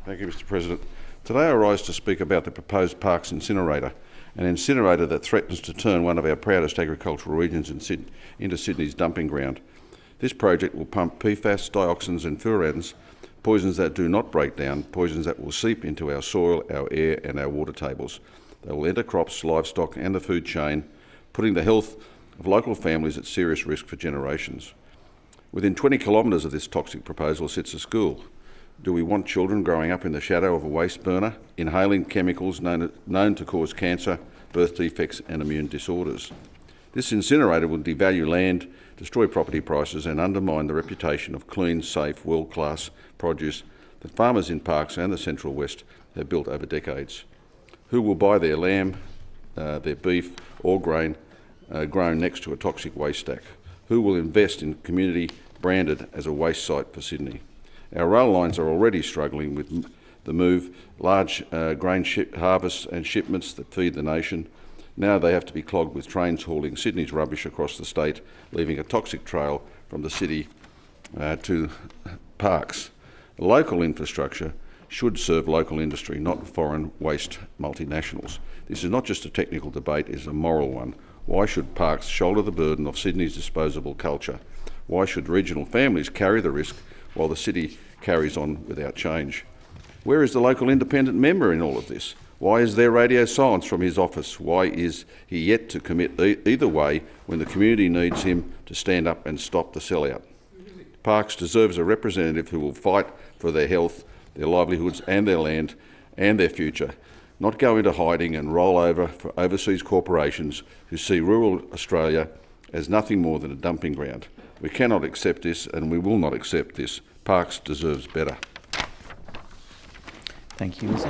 Thank you, Mr. President. Today I rise to speak about the proposed Parks Incinerator, an incinerator that threatens to turn one of our proudest agricultural regions into Sydney's dumping ground. This project will pump PFAS, dioxins and furans, poisons that do not break down, poisons that will seep into our soil, our air and our water tables. They will enter crops, livestock and the food chain, putting the health of local families at serious risk for generations. Within 20 kilometres of this toxic proposal sits a school. Do we want children growing up in the shadow of a waste burner, inhaling chemicals known to cause cancer, birth defects and immune disorders? This incinerator will devalue land, destroy property prices and undermine the reputation of clean, safe, world-class produce that farmers in Parkes and the Central West have built over decades. Who will buy their lamb, their beef or grain grown next to a toxic waste stack? Who will invest in community branded as a waste site for Sydney? Our rail lines are already struggling with the move, large grain harvests and shipments that feed the nation. Now they have to be clogged with trains hauling Sydney's rubbish across the state, leaving a toxic trail from the city to Parkes. Local infrastructure should serve local industry, not foreign waste multinationals. This is not just a technical debate, it is a moral one. Why should Parkes shoulder the burden of Sydney's disposable culture? Why should regional families carry the risk while the city carries on without change? Where is the local independent member in all of this? Why is there radio silence from his office? Why is he yet to commit either way when the community needs him to stand up and stop the sellout? Parkes deserves a representative who will fight for their health, their livelihoods and their land and their future, not go into hiding and roll over for overseas corporations who see rural Australia as nothing more than a dumping ground. We cannot accept this and we will not accept this. Parkes deserves better. Thank you, Ms.